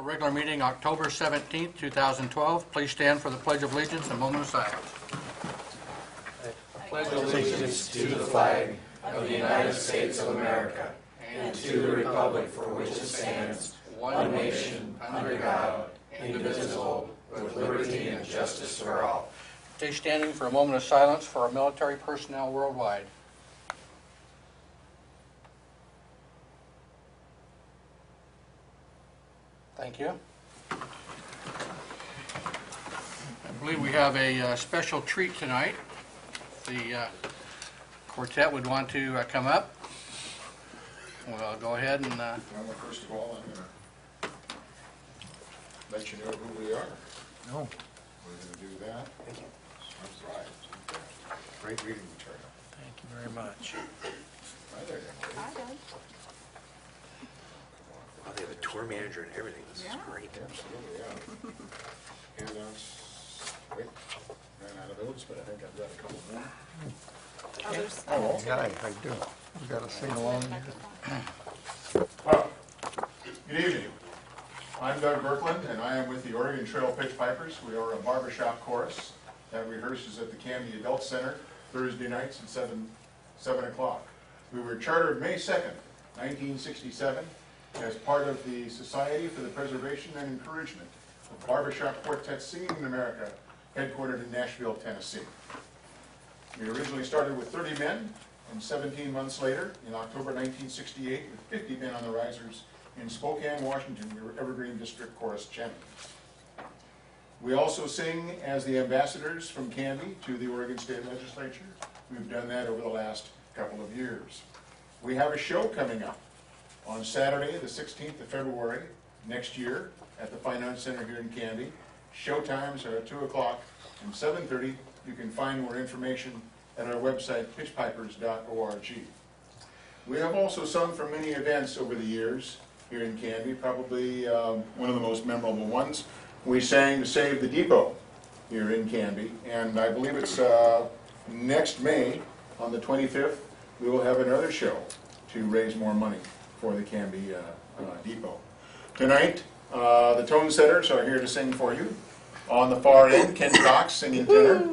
regular meeting, October 17th, 2012. Please stand for the Pledge of Allegiance and a moment of silence. Pledge allegiance to the flag of the United States of America and to the republic for which it stands, one nation, under God, indivisible, with liberty and justice for all. Stay standing for a moment of silence for our military personnel worldwide. Thank you. I believe we have a special treat tonight. The quartet would want to come up. We'll go ahead and... Well, first of all, I'm going to let you know who we are. No. We're going to do that. Thank you. That's right. Great reading material. Thank you very much. Hi there, young lady. Wow, they have a tour manager and everything. This is great. Absolutely, yeah. Handouts. Wait, ran out of those, but I think I've got a couple more. Oh, yeah, I do. You got to sing along. Well, good evening. I'm Doug Berkland, and I am with the Oregon Trail Pitch Pipers. We are a barbershop chorus that rehearses at the Canby Adult Center Thursday nights at 7 o'clock. We were chartered May 2nd, 1967, as part of the Society for the Preservation and Encouragement of Barbershop Quartets Singing in America, headquartered in Nashville, Tennessee. We originally started with 30 men, and 17 months later, in October 1968, with 50 men on the risers in Spokane, Washington, we were Evergreen District Chorus champions. We also sing as the ambassadors from Canby to the Oregon State Legislature. We've done that over the last couple of years. We have a show coming up on Saturday, the 16th of February next year at the Fine Arts Center here in Canby. Show times are at 2 o'clock and 7:30. You can find more information at our website, pitchpipers.org. We have also sung for many events over the years here in Canby, probably one of the most memorable ones. We sang to Save the Depot here in Canby, and I believe it's next May, on the 25th, we will have another show to raise more money for the Canby Depot. Tonight, the tone setters are here to sing for you. On the far end, Ken Cox singing tenor.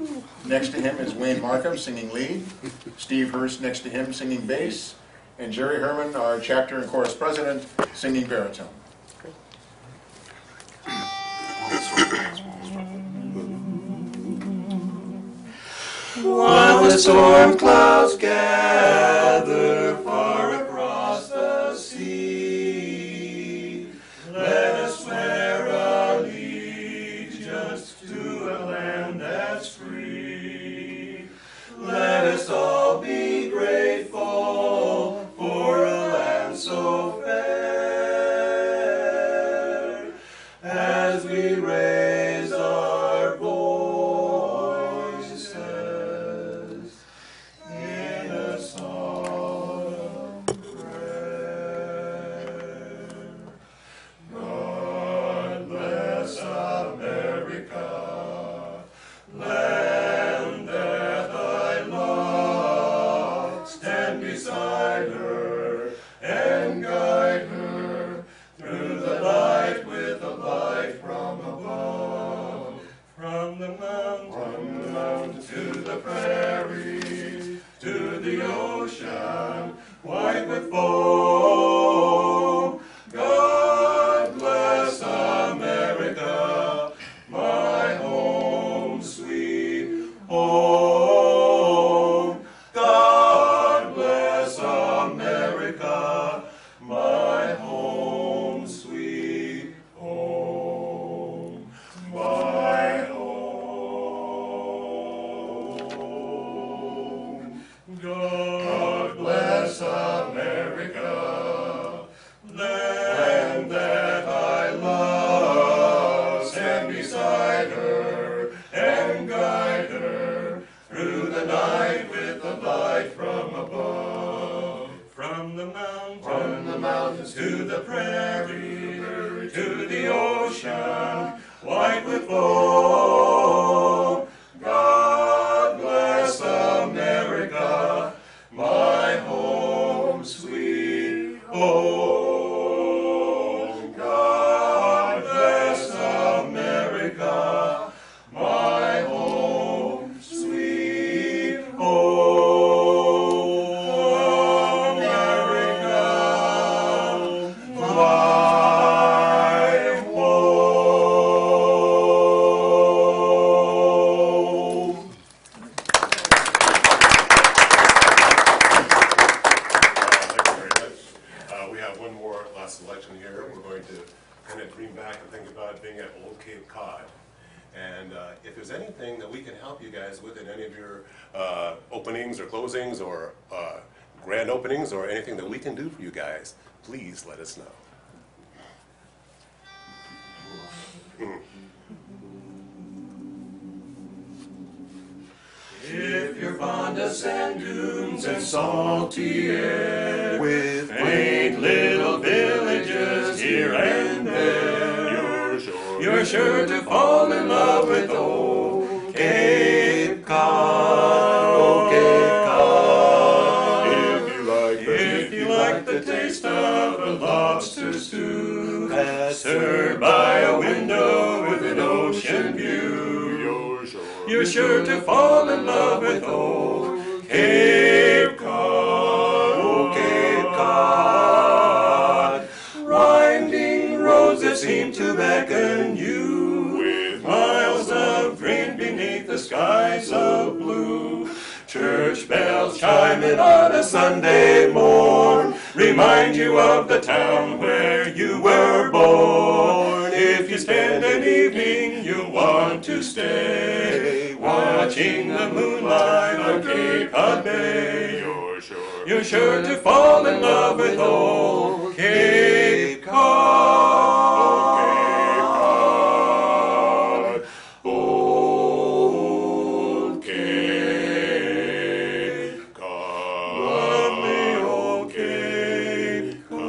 Next to him is Wayne Markham singing lead. Steve Hurst next to him singing bass. And Jerry Herman, our chapter and chorus president, singing baritone. While the storm clouds gather far across the sea, let us swear allegiance to a land that's free. Let us all be grateful for a land so fair, as we raise our voices in a song of prayer. God bless America, land that I love. Stand beside her and guide her through the night with a light from above. From the mountain to the prairie, to the ocean, white with foam. God bless America, my home, sweet home. God bless America, my home, sweet home. My home. God bless America, land that I love. Stand beside her and guide her through the night with the light from above. From the mountains to the prairie, to the ocean, white with foam. God bless America, my home, sweet home. God kind of dream back and think about being at Old Cape Cod. And if there's anything that we can help you guys with in any of your openings or closings or grand openings or anything that we can do for you guys, please let us know. If you're fond of sand dunes and salty air, with quaint little villages here and there, you're sure to fall in love with old Cape Cod, old Cape Cod. If you like the taste of a lobster stew, served by a window with an ocean view, you're sure to fall in love with old Cape Cod, old Cape Cod. Winding roads that seem to beckon you, with miles of green beneath the skies of blue. Church bells chiming on a Sunday morn remind you of the town where you were born. If you spend an evening you'll want to stay, watching the moonlight on Cape Cod Bay. You're sure to fall in love with old Cape Cod, old Cape Cod, lovely old Cape Cod.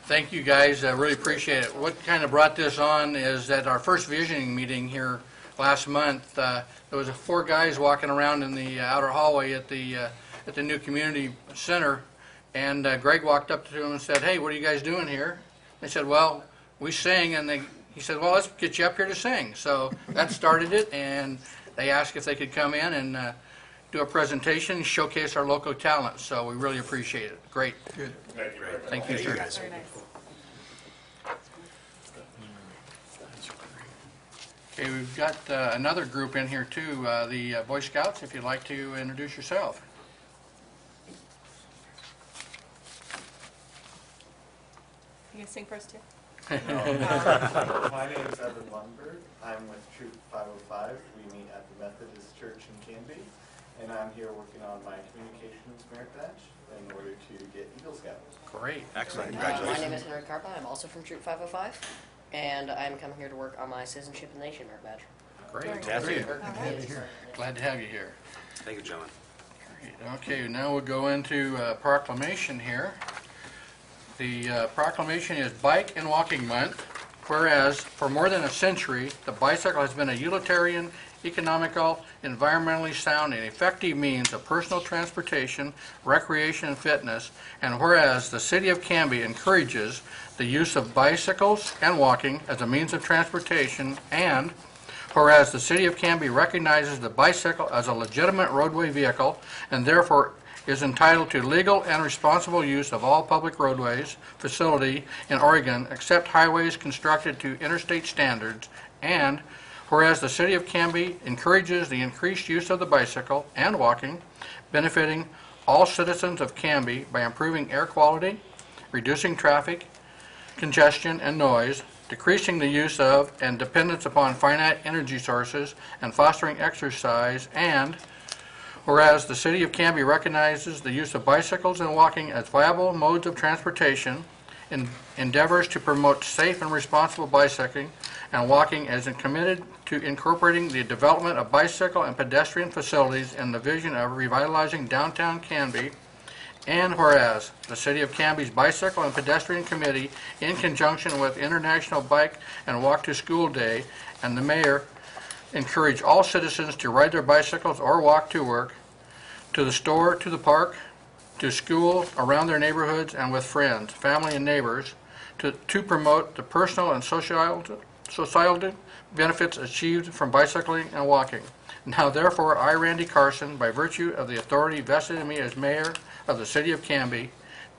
Thank you, guys. I really appreciate it. What kind of brought this on is at our first visioning meeting here last month, there was 4 guys walking around in the outer hallway at the new community center, and Greg walked up to them and said, "Hey, what are you guys doing here?" They said, "Well, we sing," and he said, "Well, let's get you up here to sing." So that started it, and they asked if they could come in and do a presentation, showcase our local talent. So we really appreciate it. Great. Good. Thank you very much. Thank you, sir. guys. Very nice. Okay, we've got another group in here too, the Boy Scouts, if you'd like to introduce yourself. You gonna sing for us too? My name is Evan Lundberg. I'm with Troop 505. We meet at the Methodist Church in Canby, and I'm here working on my communications merit badge in order to get Eagle Scout. Great. Excellent. My Congratulations. name is Henry Carpa. I'm also from Troop 505, and I'm coming here to work on my Citizenship and Nation merit badge. Great. Fantastic. Great. Glad to have you here. Thank you, gentlemen. Great. Okay, now we'll go into proclamation here. The proclamation is Bike and Walking Month, whereas for more than a century, the bicycle has been a utilitarian, economical, environmentally sound, and effective means of personal transportation, recreation, and fitness, and whereas the City of Canby encourages the use of bicycles and walking as a means of transportation, and whereas the City of Canby recognizes the bicycle as a legitimate roadway vehicle and therefore is entitled to legal and responsible use of all public roadways, facility in Oregon except highways constructed to interstate standards, and whereas the City of Canby encourages the increased use of the bicycle and walking, benefiting all citizens of Canby by improving air quality, reducing traffic, congestion, and noise, decreasing the use of and dependence upon finite energy sources, and fostering exercise, and whereas the City of Canby recognizes the use of bicycles and walking as viable modes of transportation, endeavors to promote safe and responsible bicycling and walking, as committed to incorporating the development of bicycle and pedestrian facilities in the vision of revitalizing downtown Canby, and whereas the City of Canby's Bicycle and Pedestrian Committee, in conjunction with International Bike and Walk to School Day, and the Mayor, encourage all citizens to ride their bicycles or walk to work, to the store, to the park, to school, around their neighborhoods, and with friends, family, and neighbors, to promote the personal and societal benefits achieved from bicycling and walking. Now therefore, I, Randy Carson, by virtue of the authority vested in me as Mayor of the City of Canby,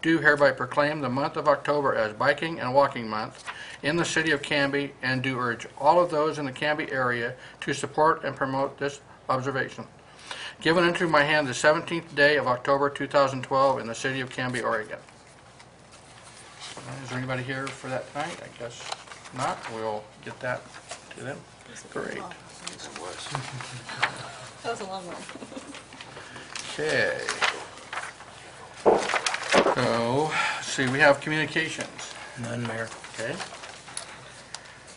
do hereby proclaim the month of October as Biking and Walking Month in the city of Canby, and do urge all of those in the Canby area to support and promote this observation. Given into my hand the 17th day of October 2012 in the city of Canby, Oregon. Is there anybody here for that tonight? I guess not. We'll get that to them. Great. Yes, it was. That was a long one. Okay. So, let's see, we have communications. None, Mayor. Okay.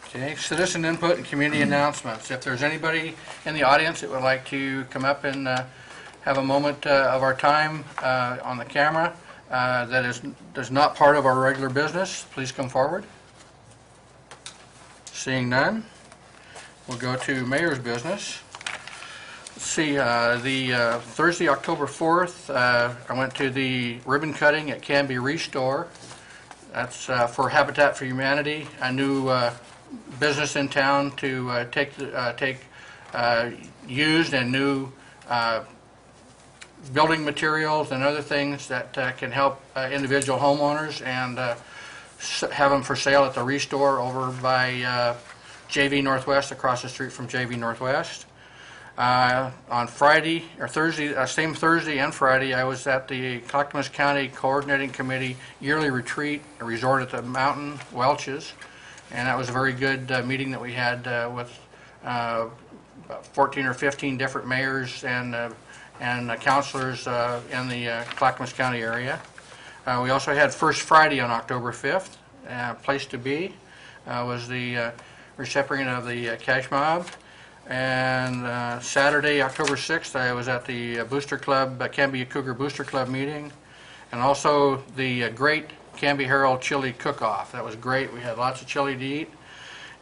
Okay, citizen input and community announcements. If there's anybody in the audience that would like to come up and have a moment of our time on the camera that is not part of our regular business, please come forward. Seeing none, we'll go to mayor's business. Let's see, the Thursday, October 4th, I went to the ribbon cutting at Canby Restore. That's for Habitat for Humanity, a new business in town to take used and new building materials and other things that can help individual homeowners, and have them for sale at the Restore over by JV Northwest, across the street from JV Northwest. On Friday, or Thursday, same Thursday and Friday, I was at the Clackamas County Coordinating Committee yearly retreat, a resort at the mountain, Welch's, and that was a very good meeting that we had with about 14 or 15 different mayors and councilors in the Clackamas County area. We also had First Friday on October 5th. Place to be was the recipient of the Cash Mob. And Saturday, October 6th, I was at the Booster Club, Canby Cougar Booster Club meeting, and also the great Canby Herald Chili Cook-Off. That was great. We had lots of chili to eat.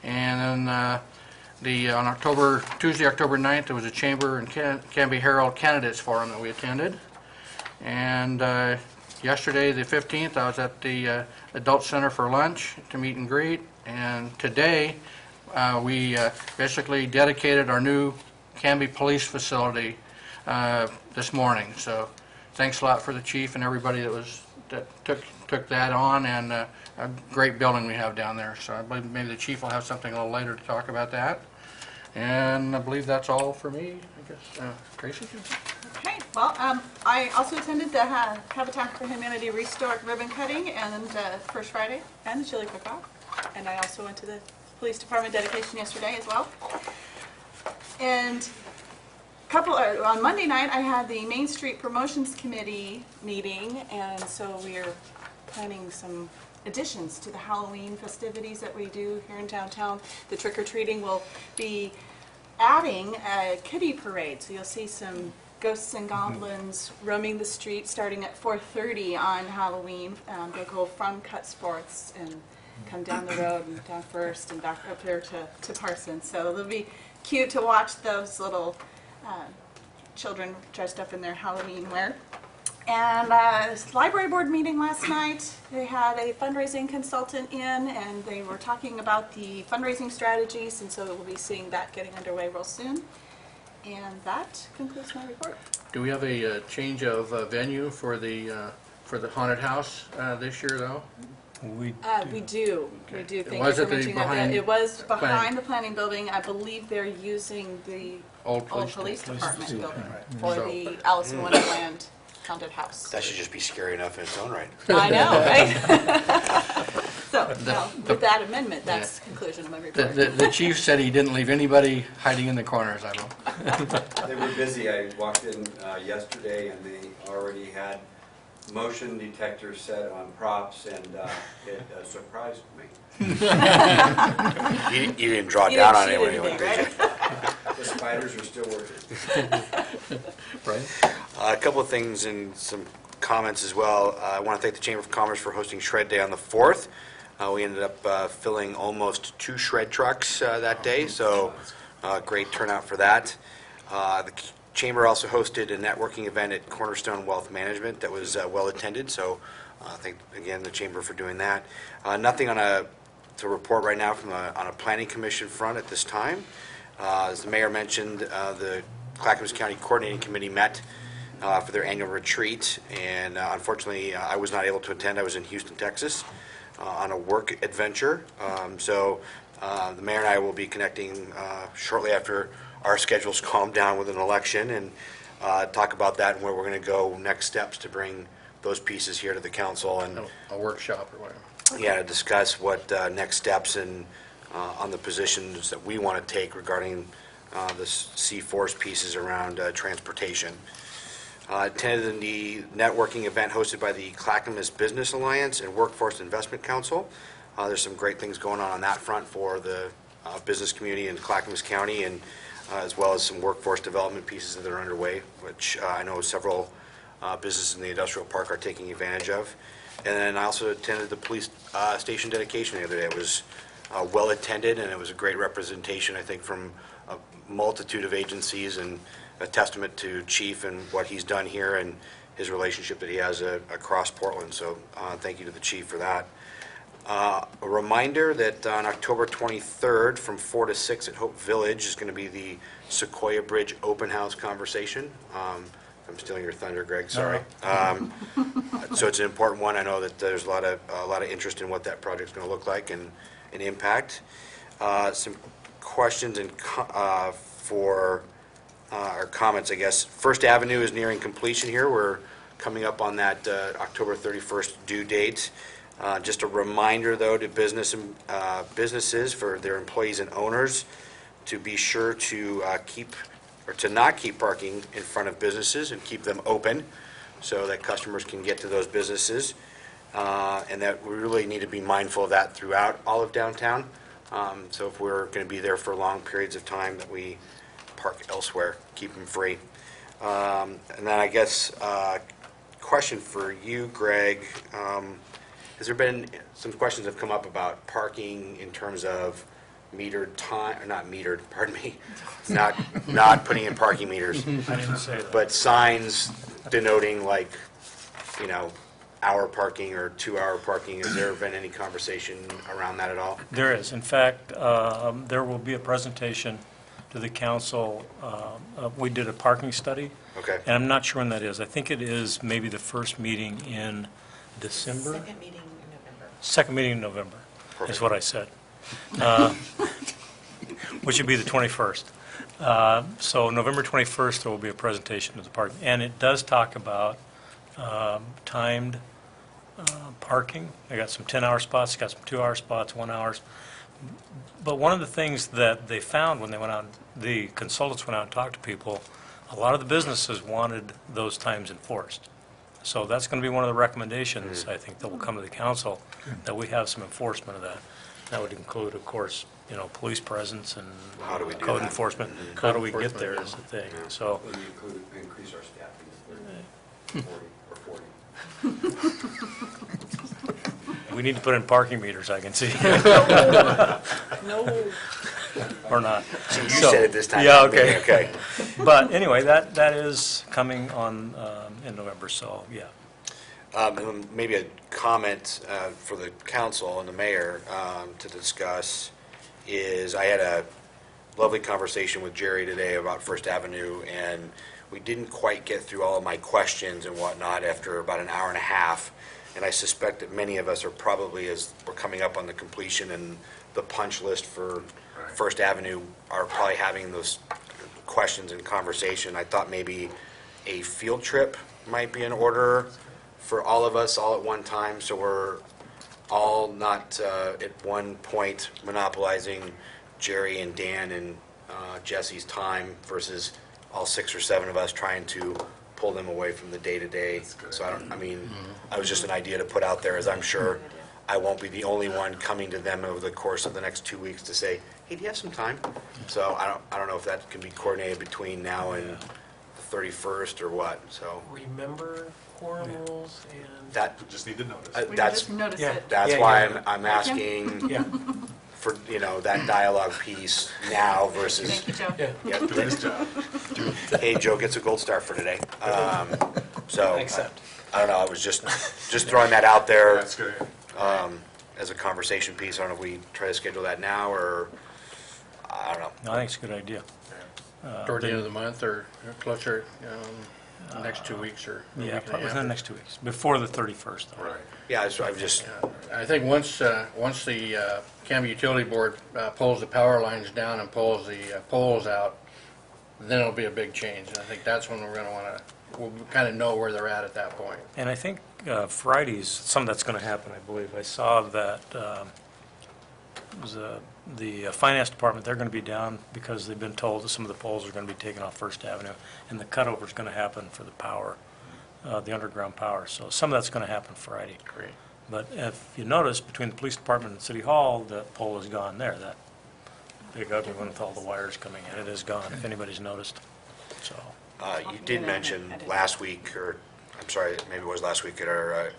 And then on Tuesday, October 9th, there was a Chamber and Canby Herald Candidates Forum that we attended. And yesterday, the 15th, I was at the Adult Center for lunch to meet and greet. And today, we basically dedicated our new Canby Police Facility this morning. So thanks a lot for the chief and everybody that took that on, and a great building we have down there. So I believe maybe the chief will have something a little later to talk about that. And I believe that's all for me, I guess. Tracy? Okay, well, I also attended the Habitat for Humanity Restore ribbon cutting and First Friday and the chili cook-off. And I also went to the police department dedication yesterday as well. And on Monday night, I had the Main Street Promotions Committee meeting, and so we are planning some additions to the Halloween festivities that we do here in downtown. The trick-or-treating will be adding a kiddie parade, so you'll see some ghosts and goblins roaming the street starting at 4:30 on Halloween. They'll go from Cut Sports and come down the road and down First and back up there to Parsons. So it'll be cute to watch those little children dressed up in their Halloween wear. And library board meeting last night, they had a fundraising consultant in, and they were talking about the fundraising strategies, and so we'll be seeing that getting underway real soon. And that concludes my report. Do we have a change of venue for the haunted house this year, though? We do. Okay. We do. Thank Was you it for the mentioning that. behind- It was planning- behind the planning building. I believe they're using the Old old police police department building for So- the Alice in Wonderland haunted house. That should just be scary enough in its own right. I know, right? So, now, with that amendment, that's the conclusion of my report. The chief said he didn't leave anybody hiding in the corners, I don't. They were busy. I walked in yesterday and they already had motion detectors set on props, and it surprised me. You didn't draw You down didn't on shoot anyone, anything, did you? right? The spiders are still working. Right? A couple of things and some comments as well. I want to thank the Chamber of Commerce for hosting Shred Day on the 4th. We ended up filling almost 2 shred trucks that day, so great turnout for that. The Chamber also hosted a networking event at Cornerstone Wealth Management that was well attended, so thank again the Chamber for doing that. Nothing to report right now on a Planning Commission front at this time. As the Mayor mentioned, the Clackamas County Coordinating Committee met for their annual retreat. And unfortunately, I was not able to attend. I was in Houston, Texas, on a work adventure. So the mayor and I will be connecting shortly after our schedules calm down with an election, and talk about that and where we're going to go next steps to bring those pieces here to the council, and A workshop or whatever. yeah, to discuss what next steps and on the positions that we want to take regarding the C-Force pieces around transportation. Attended the networking event hosted by the Clackamas Business Alliance and Workforce Investment Council. There's some great things going on that front for the business community in Clackamas County, and as well as some workforce development pieces that are underway, which I know several businesses in the industrial park are taking advantage of. And then I also attended the police station dedication the other day. It was well attended, and it was a great representation, I think, from a multitude of agencies, and a testament to Chief and what he's done here and his relationship that he has across Portland. So thank you to the Chief for that. A reminder that on October 23rd from 4 to 6 at Hope Village is going to be the Sequoia Bridge Open House conversation. I'm stealing your thunder, Greg, sorry. So it's an important one. I know that there's a lot of interest in what that project's going to look like and impact. Some questions and for our comments, I guess. First Avenue is nearing completion here. We're coming up on that October 31st due date. Just a reminder, though, to businesses for their employees and owners to be sure to not keep parking in front of businesses and keep them open so that customers can get to those businesses. And that we really need to be mindful of that throughout all of downtown. So if we're going to be there for long periods of time, that we park elsewhere, keep them free. And then I guess question for you, Greg. Has there been some questions have come up about parking in terms of metered time, or not metered, pardon me, not putting in parking meters, I didn't say that. but signs denoting like, hour parking or 2-hour parking? Has there been any conversation around that at all? There is. In fact, there will be a presentation to the council. We did a parking study. Okay. And I'm not sure when that is. I think it is maybe the first meeting in December. Second meeting in November. Second meeting in November, Perfect. is what I said. Which would be the 21st. So November 21st, there will be a presentation of the park. And it does talk about timed parking. They got some 10-hour spots, got some 2-hour spots, 1 hours. But one of the things that they found when they went out, the consultants went out and talked to people, a lot of the businesses wanted those times enforced. So that's going to be one of the recommendations, I think, that will come to the council, that we have some enforcement of that. That would include, of course, police presence and How do we do code that? enforcement. How do we get there is the thing. So Will you increase our staffing to 30 or 40? we need to put in parking meters, I can see. No. Or not. So you So- said it this time. Yeah, not me. okay. Okay. But anyway, that is coming on in November, so yeah. And maybe a comment for the council and the mayor to discuss is I had a lovely conversation with Jerry today about First Avenue, and we didn't quite get through all of my questions and whatnot after about an hour and a half. And I suspect that many of us are probably, as we're coming up on the completion and the punch list for First Avenue, are probably having those questions and conversation. I thought maybe a field trip might be in order for all of us all at one time, so we're all not at one point monopolizing Jerry and Dan and Jesse's time versus all 6 or 7 of us trying to pull them away from the day-to-day. So I was just an idea to put out there, as I'm sure I won't be the only one coming to them over the course of the next 2 weeks to say, hey, do you have some time? So I don't know if that can be coordinated between now and the 31st or what, so. Remember quorum rules and... That, Just need to notice. We that's, just noticed Yeah. it. that's Yeah, why yeah. I'm asking Yeah, for, that dialogue piece now versus, Thank you, Joe. yeah. yeah, Doing his job. hey, Joe gets a gold star for today. So, I accept. I don't know, I was just throwing that out there That's good. as a conversation piece. I don't know if we try to schedule that now, or, I don't know. No, I think it's a good idea. Toward the end of the month or closer, The next 2 weeks or the Yeah, week and a probably half. within the next 2 weeks, before the 31st. though. Right. Yeah, so I've just, I think once the Canby Utility Board pulls the power lines down and pulls the poles out, then it'll be a big change. And I think that's when we're going to want to, we'll kind of know where they're at that point. And I think Fridays, some of that's going to happen, I believe. I saw that it was the finance department, they're going to be down because they've been told that some of the poles are going to be taken off First Avenue, and the cutover is going to happen for the power, the underground power. So some of that's going to happen Friday. Great. But if you notice, between the police department and City Hall, the pole is gone there, that big ugly one with all the wires coming in. It is gone, if anybody's noticed. So, you did mention last week, or, I'm sorry, maybe it was last week at our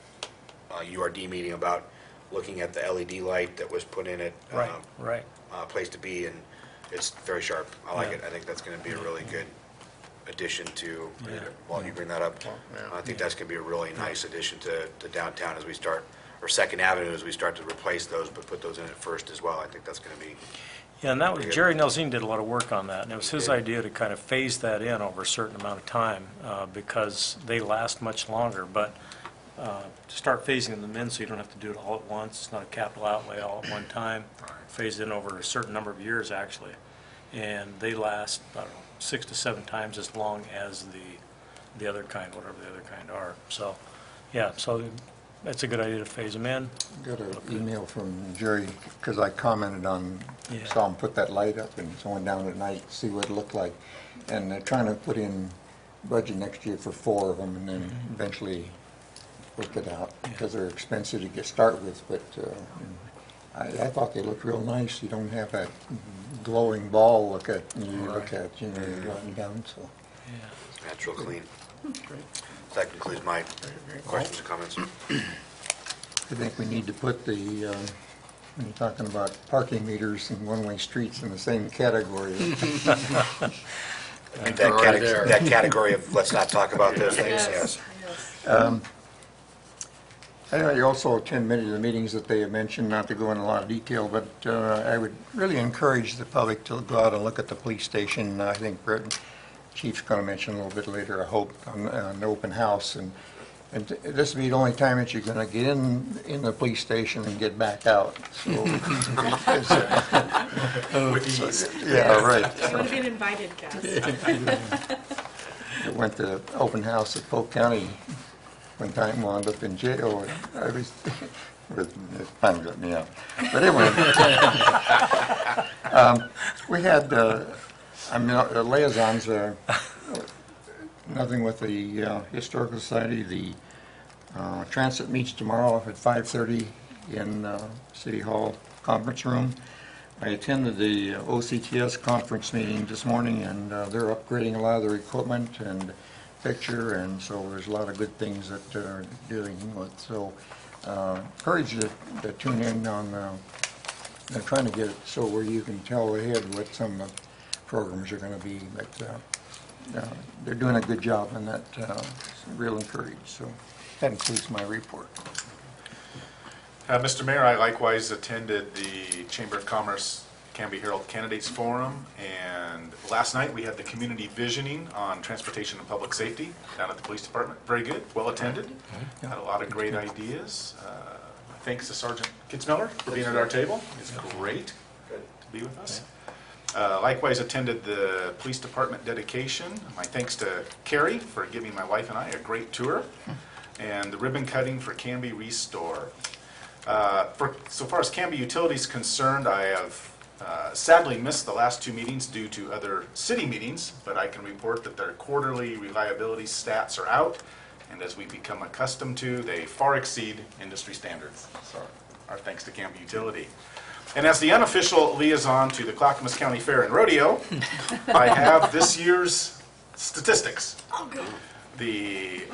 URD meeting about looking at the LED light that was put in it. right. Place to be, and it's very sharp. I like Yeah. it. I think that's going to be a really good addition to, Yeah. while you bring that up, Yeah. I think that's going to be a really nice addition to downtown as we start, or Second Avenue as we start to replace those, but put those in at first as well. I think that's going to be, Yeah, and that was, Pretty good. Jerry Nelson did a lot of work on that, and it was his did. idea to kind of phase that in over a certain amount of time, because they last much longer, but to start phasing them in so you don't have to do it all at once, it's not a capital outlay all at one time, phased in over a certain number of years, actually, and they last, I don't know, 6 to 7 times as long as the other kind, whatever the other kind are. So, yeah, so it's a good idea to phase them in. Got an email from Jerry, because I commented on, Yeah. saw him put that light up, and so I went down at night to see what it looked like. And they're trying to put in budget next year for 4 of them, and then eventually work it out, because they're expensive to get start with, but I thought they looked real nice. You don't have that glowing ball look at, you look at, you know, you're running down, so. natural clean. So that concludes my questions and comments. I think we need to put the, when you're talking about parking meters and one-way streets in the same category. That They're already there. that category of let's not talk about those things, yes. Anyway, you also attend many of the meetings that they have mentioned, not to go into a lot of detail, but I would really encourage the public to go out and look at the police station. I think Brett, Chief's going to mention a little bit later, I hope, on the open house. And this will be the only time that you're going to get in the police station and get back out. So, With ease. yeah, right. You want to be an invited guest. I went to the open house at Polk County one time, wound up in jail. I was, it finally got me out. But anyway, we had, liaisons, nothing with the Historical Society. The transit meets tomorrow at 5:30 in City Hall Conference Room. I attended the OCTS conference meeting this morning, and they're upgrading a lot of their equipment and picture, and so there's a lot of good things that they're dealing with. So encourage you to tune in on, they're trying to get it so where you can tell ahead what some of the programs are going to be, but they're doing a good job, and that real encouraged. So that includes my report. Mr. Mayor, I likewise attended the Chamber of Commerce Canby Herald Candidates Forum, and last night we had the community visioning on transportation and public safety down at the police department. Very good, well attended, had a lot of great ideas. Thanks to Sergeant Kitzmiller for being at our table. It's great to be with us. Likewise attended the police department dedication. My thanks to Carrie for giving my wife and I a great tour, and the ribbon cutting for Canby Restore. So far as Canby Utilities is concerned, I have sadly missed the last 2 meetings due to other city meetings, but I can report that their quarterly reliability stats are out, and as we become accustomed to, they far exceed industry standards. So our thanks to Canby Utility. And as the unofficial liaison to the Clackamas County Fair and Rodeo, I have this year's statistics. The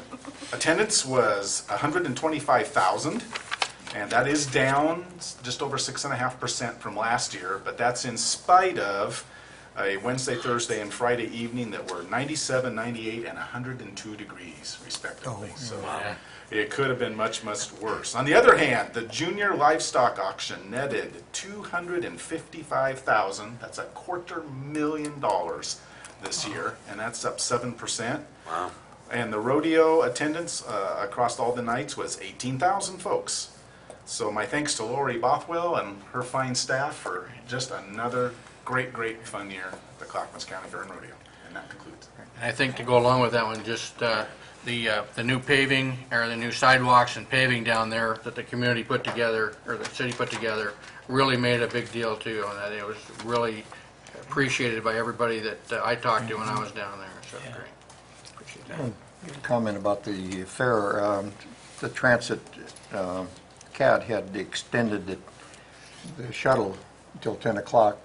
attendance was 125,000. And that is down just over 6.5% from last year, but that's in spite of a Wednesday, Thursday, and Friday evening that were 97, 98, and 102 degrees, respectively. So it could have been much, much worse. On the other hand, the junior livestock auction netted $255,000. That's $250,000 this year, and that's up 7%. Wow. And the rodeo attendance across all the nights was 18,000 folks. So my thanks to Lori Bothwell and her fine staff for just another great, great fun year at the Clackamas County Fair and Rodeo. And that concludes. I think to go along with that one, just the new paving, or the new sidewalks and paving down there that the community put together, or the city put together, really made a big deal too on that. It was really appreciated by everybody that I talked to when I was down there, so great. Appreciate that. Comment about the fair, the transit CAD had extended the shuttle until 10 o'clock,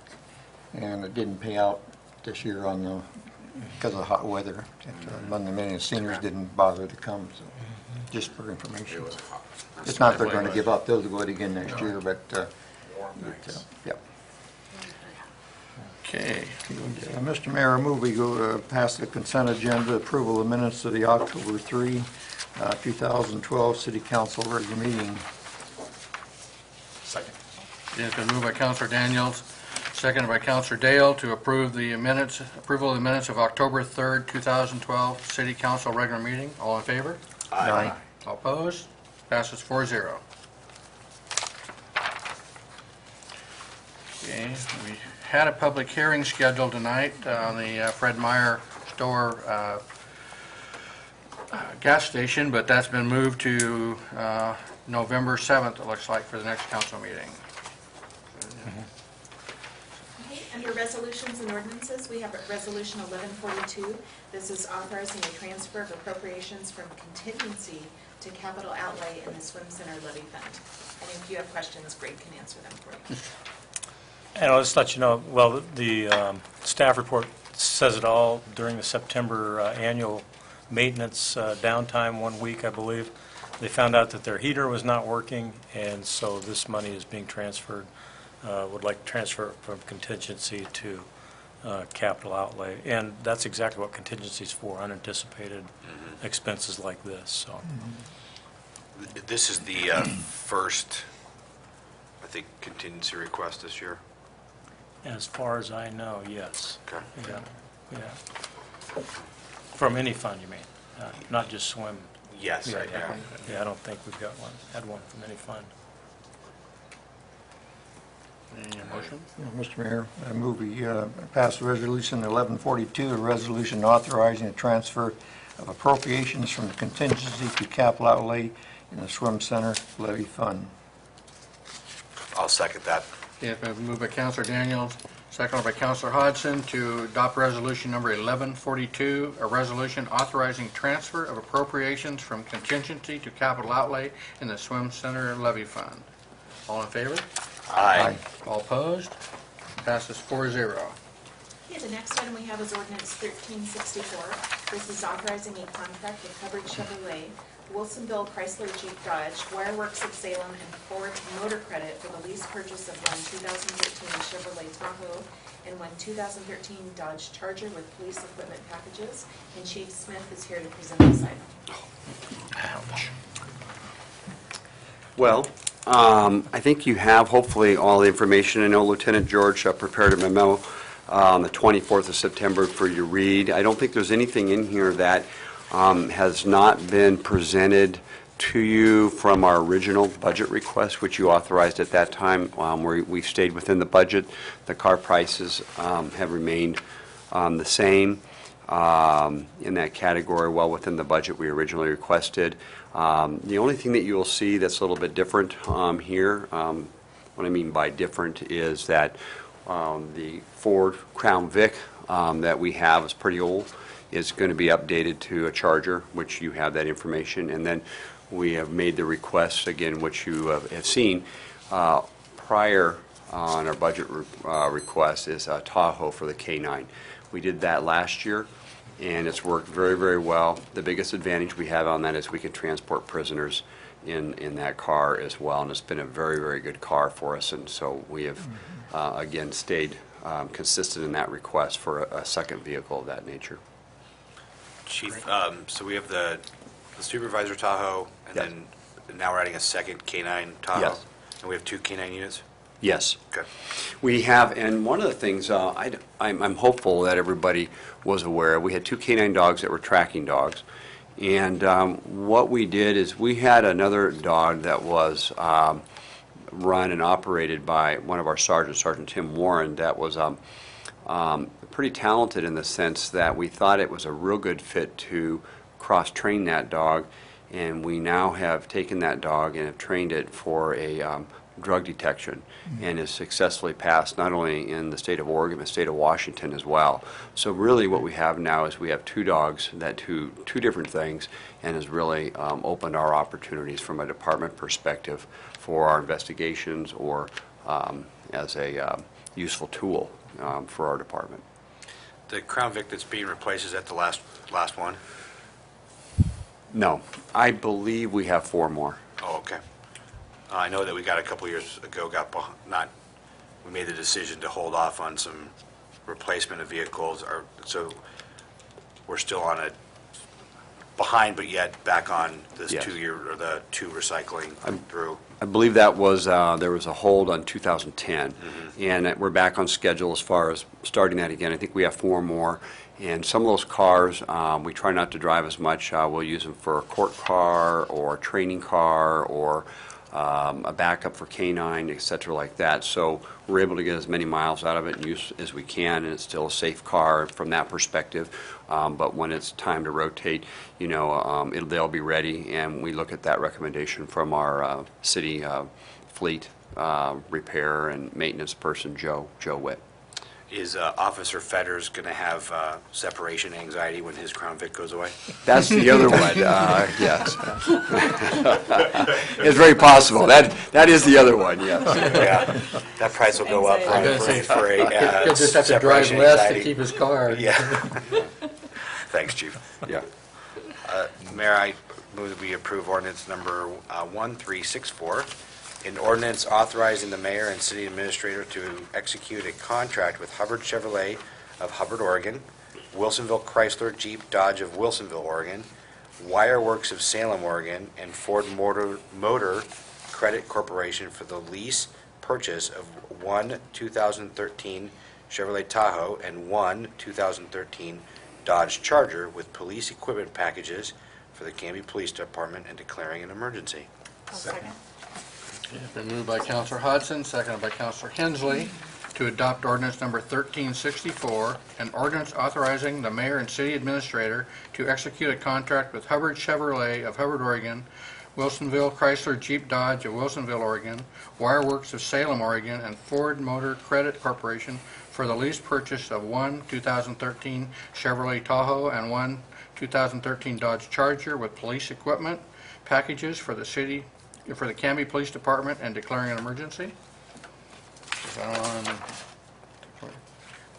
and it didn't pay out this year because of the hot weather. Many of the seniors didn't bother to come, so just for information. It was hot. It's not they're going to give up, they'll do it again next year, but, yep. Okay. Mr. Mayor, I move we go past the consent agenda, approval of minutes of the October 3, 2012 City Council regular meeting. Second. It's been moved by Councilor Daniels, seconded by Councilor Dale to approve the approval of the minutes of October 3rd, 2012 City Council regular meeting. All in favor? Aye. All opposed? Passes 4-0. Okay, we had a public hearing scheduled tonight on the Fred Meyer store gas station, but that's been moved to November 7th, it looks like, for the next council meeting. Okay, under resolutions and ordinances, we have Resolution 1142. This is authorizing a transfer of appropriations from contingency to capital outlay in the Swim Center levy fund. And if you have questions, Greg can answer them for you. And I'll just let you know, well, the staff report says it all. During the September annual maintenance downtime 1 week, I believe, they found out that their heater was not working, and so this money is being transferred, would like to transfer it from contingency to capital outlay. And that's exactly what contingency is for, unanticipated expenses like this, so. This is the first, I think, contingency request this year. As far as I know, yes. Okay. Yeah. From any fund, you mean, not just swim? Yes. Yeah, I don't think we've got one, had one from any fund. Any motion? Mr. Mayor, I move we pass Resolution 1142, a resolution authorizing the transfer of appropriations from contingency to capital outlay in the Swim Center levy fund. I'll second that. Yeah, it's been moved by Councilor Daniels, seconded by Councilor Hodgson to adopt resolution number 1142, a resolution authorizing transfer of appropriations from contingency to capital outlay in the Swim Center levy fund. All in favor? Aye. All opposed? Passes 4-0. Okay, the next item we have is ordinance 1364. This is authorizing a contract with Hubbard Chevrolet, Wilsonville Chrysler Jeep Dodge, Wireworks of Salem, and Ford Motor Credit for the lease purchase of one 2013 Chevrolet Tahoe and one 2013 Dodge Charger with police equipment packages. And Chief Smith is here to present this item. Ouch. Well, I think you have hopefully all the information. I know Lieutenant George prepared a memo on the 24th of September for you to read. I don't think there's anything in here that has not been presented to you from our original budget request, which you authorized at that time. We've stayed within the budget. The car prices have remained the same in that category, well within the budget we originally requested. The only thing that you will see that's a little bit different here, what I mean by different is that the Ford Crown Vic that we have is pretty old. Is going to be updated to a Charger, which you have that information. And then we have made the requests, again, which you have seen prior on our budget request is a Tahoe for the K9. We did that last year, and it's worked very, very well. The biggest advantage we have on that is we can transport prisoners in that car as well, and it's been a very, very good car for us. And so we have, again, stayed consistent in that request for a second vehicle of that nature. Chief, so we have the Supervisor Tahoe, and Yes. then now we're adding a second K9 Tahoe? Yes. And we have two K9 units? Yes. Okay. We have, and one of the things I'm hopeful that everybody was aware, we had two canine dogs that were tracking dogs, And what we did is we had another dog that was run and operated by one of our sergeants, Sergeant Tim Warren, that was pretty talented in the sense that we thought it was a real good fit to cross-train that dog. And we now have taken that dog and have trained it for a drug detection and has successfully passed not only in the state of Oregon, but the state of Washington as well. So really what we have now is we have two dogs that do two different things and has really opened our opportunities from a department perspective for our investigations or as a useful tool for our department. The Crown Vic that's being replaced, is that the last one? No, I believe we have 4 more. Oh, okay. I know that we got a couple years ago, we made the decision to hold off on some replacement of vehicles, so we're still on a behind, but yet back on this Yes. 2-year, or the 2 recycling through. I believe that was, there was a hold on 2010, and we're back on schedule as far as starting that again. I think we have 4 more, and some of those cars, we try not to drive as much. We'll use them for a court car or a training car or a backup for canine, et cetera, like that. So we're able to get as many miles out of it and use as we can, and it's still a safe car from that perspective. But when it's time to rotate, you know, they'll be ready, and we look at that recommendation from our city fleet repair and maintenance person, Joe Witt. Is Officer Fetters going to have separation anxiety when his Crown Vic goes away? That's the other one, yes. It's very possible. That is the other one, yes. Yeah, that price will go up I was gonna say, for a he'll just have to drive separation less to anxiety. keep his car. Yeah. Thanks, Chief. Yeah. Mayor, I move that we approve ordinance number 1364, an ordinance authorizing the mayor and city administrator to execute a contract with Hubbard Chevrolet of Hubbard, Oregon, Wilsonville Chrysler Jeep Dodge of Wilsonville, Oregon, Wireworks of Salem, Oregon, and Ford Motor Credit Corporation for the lease purchase of one 2013 Chevrolet Tahoe and one 2013 Dodge Charger with police equipment packages for the Canby Police Department and declaring an emergency. Second. It's been moved by Counselor Hodgson, seconded by Counselor Hensley, to adopt ordinance number 1364, an ordinance authorizing the mayor and city administrator to execute a contract with Hubbard Chevrolet of Hubbard, Oregon, Wilsonville Chrysler Jeep Dodge of Wilsonville, Oregon, Wireworks of Salem, Oregon, and Ford Motor Credit Corporation for the lease purchase of one 2013 Chevrolet Tahoe and one 2013 Dodge Charger with police equipment packages for the Canby Police Department and declaring an emergency.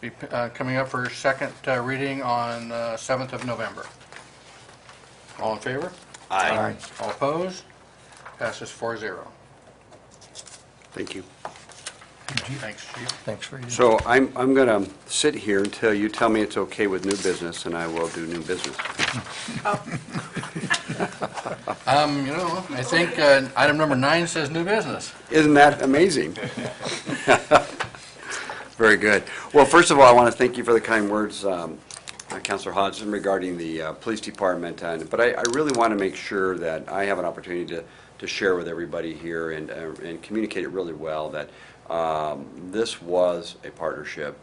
Be coming up for second reading on 7th of November. All in favor? Aye. All opposed? Passes 4-0. Thank you. Thanks, Chief. Thanks for you. So I'm going to sit here until you tell me it's okay with new business, and I will do new business. You know, I think item number 9 says new business. Isn't that amazing? Very good. Well, first of all, I want to thank you for the kind words, Councilor Hodgson, regarding the police department. But I really want to make sure that I have an opportunity to share with everybody here and communicate it really well that this was a partnership,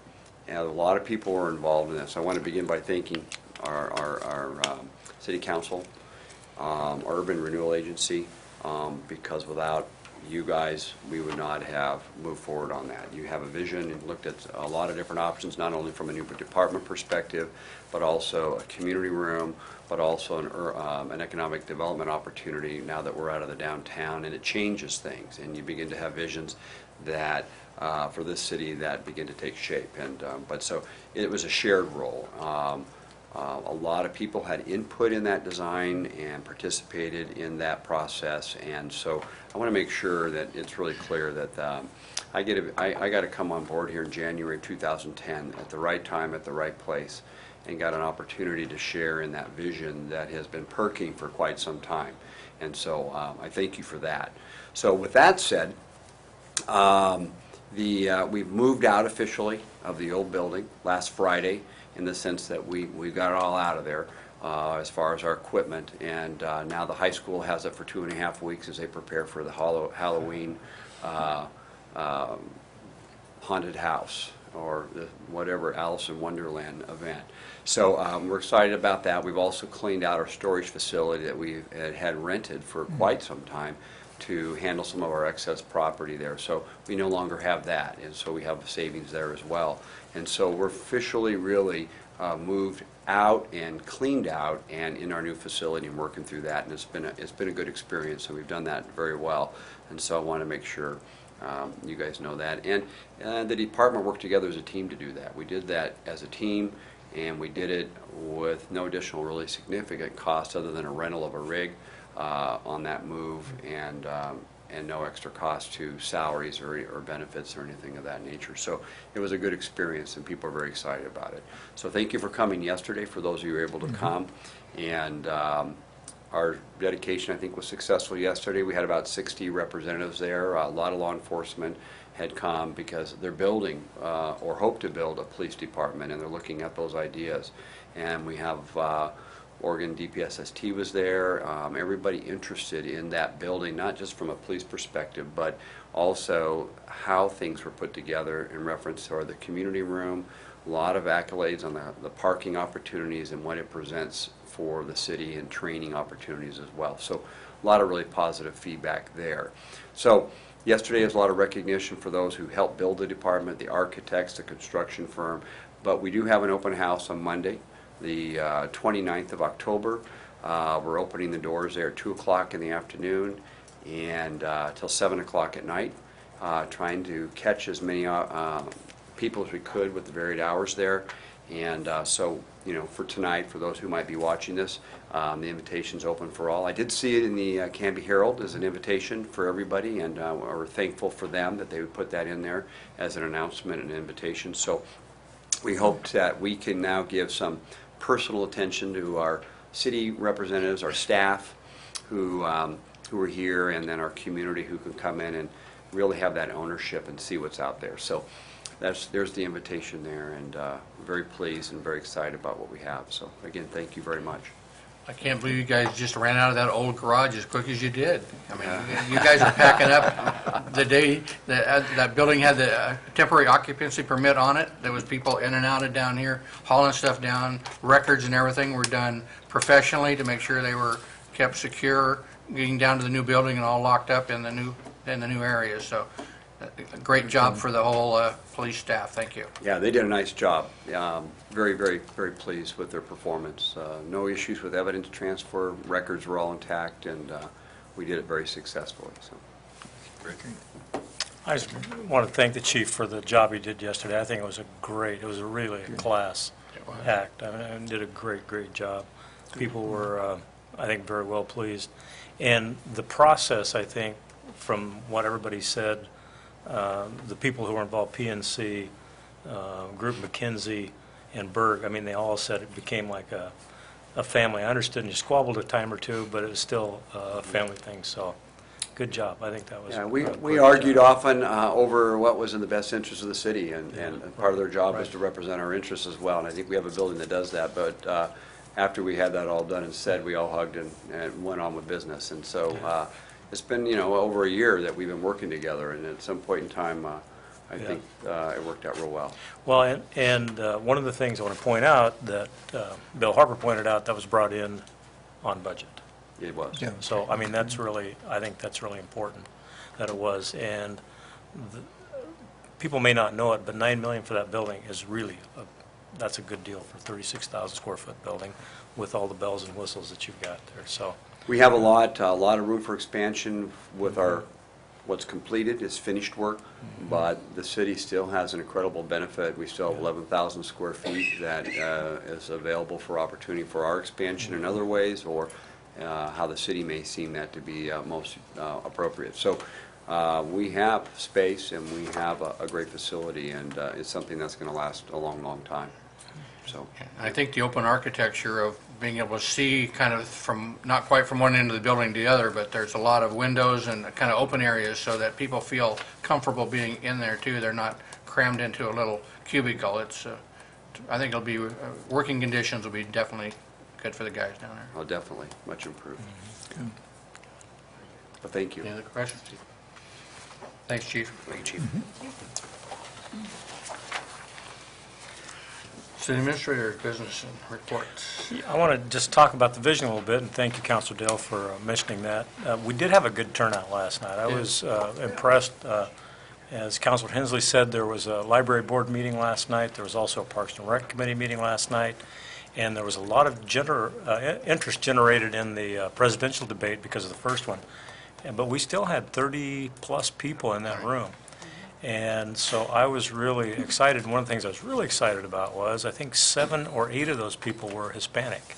and a lot of people were involved in this. I want to begin by thanking our city council, our urban renewal agency, because without you guys, we would not have moved forward on that. You have a vision and looked at a lot of different options, not only from a new department perspective, but also a community room, but also an economic development opportunity now that we're out of the downtown, and it changes things, and you begin to have visions that for this city that begin to take shape. And but so it was a shared role. A lot of people had input in that design and participated in that process, and so I want to make sure that it's really clear that I got to come on board here in January of 2010 at the right time, at the right place, and got an opportunity to share in that vision that has been perking for quite some time. And so I thank you for that. So with that said, we've moved out officially of the old building last Friday, in the sense that we got it all out of there. as far as our equipment. And now the high school has it for 2.5 weeks as they prepare for the Halloween haunted house, or whatever Alice in Wonderland event. So we're excited about that. We've also cleaned out our storage facility that we had rented for quite some time to handle some of our excess property there. So we no longer have that, and so we have savings there as well. And so we're officially really moved out and cleaned out and in our new facility and working through that, and it's been a good experience, and we've done that very well. And so I want to make sure you guys know that. And the department worked together as a team to do that. We did that as a team, and we did it with no additional really significant cost other than a rental of a rig on that move, and no extra cost to salaries or benefits or anything of that nature. So it was a good experience, and people are very excited about it. So thank you for coming yesterday, for those of you who were able to come. And our dedication, I think, was successful yesterday. We had about 60 representatives there. A lot of law enforcement had come because they're building or hope to build a police department, and they're looking at those ideas. And we have Oregon DPSST was there. Everybody interested in that building, not just from a police perspective, but also how things were put together in reference to the community room. A lot of accolades on the parking opportunities and what it presents for the city, and training opportunities as well. So a lot of really positive feedback there. So yesterday was a lot of recognition for those who helped build the department, the architects, the construction firm. But we do have an open house on Monday, the 29th of October. We're opening the doors there at 2 o'clock in the afternoon and till 7 o'clock at night, trying to catch as many people as we could with the varied hours there. And so, you know, for tonight, for those who might be watching this, the invitation's open for all. I did see it in the Canby Herald as an invitation for everybody, and we're thankful for them that they would put that in there as an announcement and invitation. So we hoped that we can now give some personal attention to our city representatives, our staff who are here, and then our community who can come in and really have that ownership and see what's out there. So there's the invitation there, and very pleased and very excited about what we have. So again, thank you very much. I can't believe you guys just ran out of that old garage as quick as you did. I mean, you guys are packing up the day that building had the temporary occupancy permit on it. There was people in and out of down here, hauling stuff down. Records and everything were done professionally to make sure they were kept secure, getting down to the new building and all locked up in the new areas. So a great job for the whole police staff. Thank you. Yeah, they did a nice job. Very, very, very pleased with their performance. No issues with evidence transfer. Records were all intact, and we did it very successfully. So, I just want to thank the chief for the job he did yesterday. I think it was a really class act. I mean, did a great job. People were, I think, very well pleased. And the process, I think, from what everybody said, the people who were involved, PNC, Group McKinsey, and Berg, I mean, they all said it became like a family. I understood, and you squabbled a time or two, but it was still a family thing. So good job. I think that was we argued often over what was in the best interest of the city, and part of their job is to represent our interests as well. And I think we have a building that does that. But after we had that all done and said, we all hugged and went on with business. And so it's been, you know, over a year that we've been working together, and at some point in time, I think it worked out real well. Well, and one of the things I want to point out that Bill Harper pointed out, that was brought in on budget. It was. Yeah. So, I mean, that's really, I think that's really important that it was. And people may not know it, but $9 million for that building is really, that's a good deal for a 36,000 square foot building with all the bells and whistles that you've got there. So we have a lot of room for expansion with our, what's completed is finished work, but the city still has an incredible benefit. We still have 11,000 square feet that is available for opportunity for our expansion in other ways, or how the city may seem that to be most appropriate. So we have space, and we have a great facility, and it's something that's going to last a long time. So I think the open architecture of being able to see kind of from, not quite from one end of the building to the other, but there's a lot of windows and kind of open areas so that people feel comfortable being in there too. They're not crammed into a little cubicle. It's, I think it'll be, working conditions will be definitely good for the guys down there. Oh, definitely, much improved. But thank you. Any other questions, Chief? Thanks, Chief. Thank you, Chief. City Administrator, business and reports. I want to just talk about the vision a little bit, and thank you, Councilor Dale, for mentioning that. We did have a good turnout last night. I was impressed. As Councilor Hensley said, there was a library board meeting last night. There was also a Parks and Rec Committee meeting last night. And there was a lot of interest generated in the presidential debate because of the first one. But we still had 30-plus people in that room. And so I was really excited. One of the things I was really excited about was I think 7 or 8 of those people were Hispanic.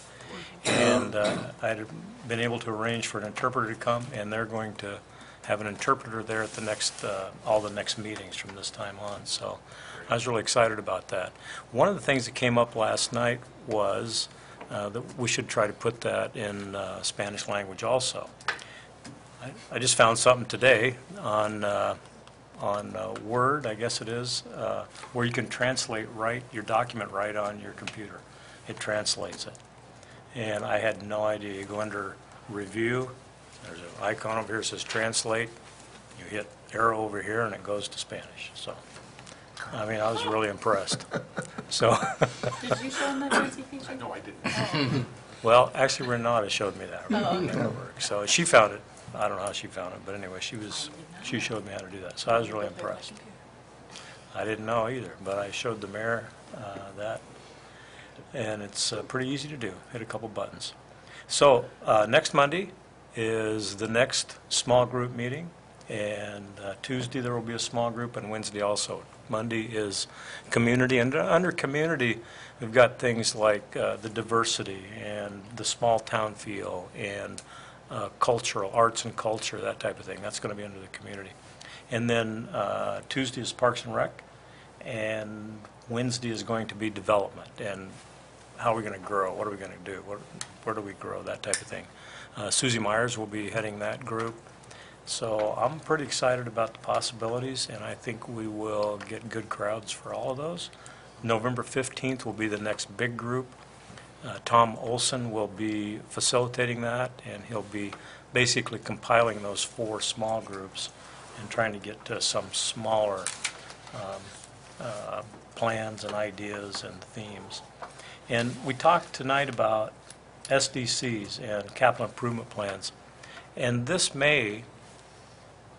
And I'd been able to arrange for an interpreter to come, and they're going to have an interpreter there at the next, all the next meetings from this time on. So I was really excited about that. One of the things that came up last night was that we should try to put that in Spanish language also. I just found something today on Word, I guess it is, where you can translate your document right on your computer. It translates it. And I had no idea. You go under Review, there's an icon over here that says Translate. You hit arrow over here and it goes to Spanish. So, I mean, I was really impressed. So. Did you show them that fancy feature? No, I didn't. Well, actually, Renata showed me that. Oh, okay. That worked. So she found it. I don't know how she found it, but anyway, she showed me how to do that. So I was really impressed. I didn't know either, but I showed the mayor that, and it's pretty easy to do. Hit a couple buttons. So next Monday is the next small group meeting, and Tuesday there will be a small group, and Wednesday also. Monday is community, and under community, we've got things like the diversity and the small town feel and cultural, arts and culture, that type of thing. That's going to be under the community. And then Tuesday is Parks and Rec, and Wednesday is going to be development and how are we going to grow, what are we going to do, where do we grow, that type of thing. Susie Myers will be heading that group. So I'm pretty excited about the possibilities, and I think we will get good crowds for all of those. November 15th will be the next big group. Tom Olson will be facilitating that, and he'll be basically compiling those 4 small groups and trying to get to some smaller plans and ideas and themes. And we talked tonight about SDCs and capital improvement plans, and this may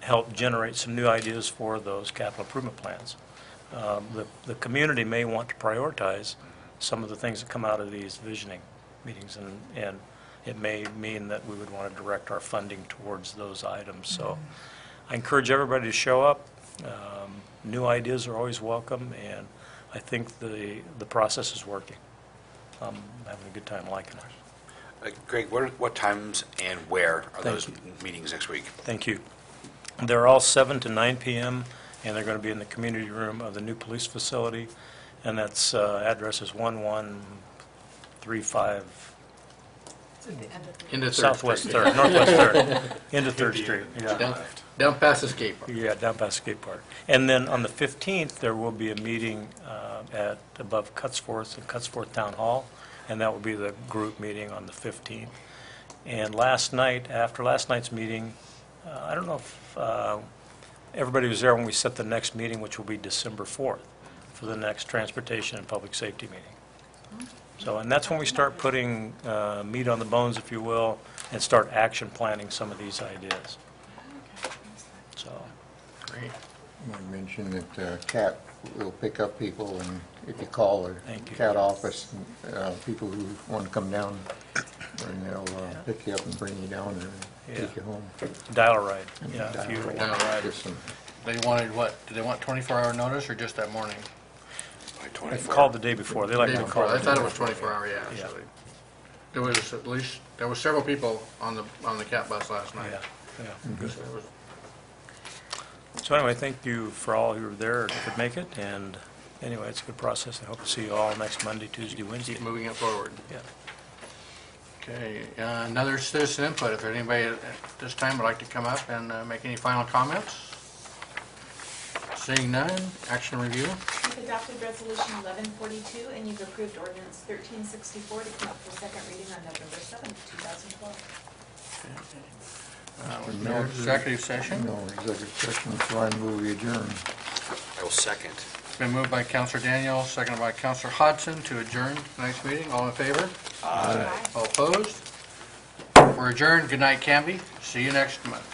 help generate some new ideas for those capital improvement plans. The community may want to prioritize some of the things that come out of these visioning meetings, and it may mean that we would want to direct our funding towards those items. So I encourage everybody to show up. New ideas are always welcome, and I think the process is working. I'm having a good time liking it. Greg, what times and where are Thank those you. meetings next week? Thank you. They're all 7 to 9 p.m., and they're going to be in the community room of the new police facility, and that's address is 1135 Into Third Southwest Street. 3rd, Northwest 3rd, into 3rd Street. Yeah. Down past the skate park. Yeah, down past skate park. And then on the 15th, there will be a meeting at above Cutsforth and Cutsforth Town Hall, and that will be the group meeting on the 15th. And last night, after last night's meeting, I don't know if everybody was there when we set the next meeting, which will be December 4th, for the next transportation and public safety meeting. So, and that's when we start putting meat on the bones, if you will, and start action planning some of these ideas. So, Great. I want to mention that CAT will pick up people, and if you call the Thank you. CAT office, people who want to come down, and they'll pick you up and bring you down and take you home. dial a ride. Yeah, if you, Dial a ride. Just some- They wanted what? Did they want 24-hour notice or just that morning? By they 24. called the day before. They like Day to before. call. I thought it was 24-hour, yeah, Yeah. actually. There was at least, there was several people on the cat bus last night. Yeah, yeah. So it was- So anyway, thank you for all who were there and could make it, and anyway, it's a good process. I hope to see you all next Monday, Tuesday, Wednesday. Keep moving it forward. Yeah. Okay, another citizen input. If there's anybody at this time would like to come up and make any final comments? Seeing none, action review. Make a adopted Resolution 1142, and you've approved Ordinance 1364 to come up for second reading on November 7th, 2012. With no executive session. No executive session, so I move we adjourn. I will second. It's been moved by Counselor Daniel, seconded by Counselor Hodson to adjourn tonight's meeting. All in favor? Aye. All opposed? We're adjourned. Good night, Canby. See you next month.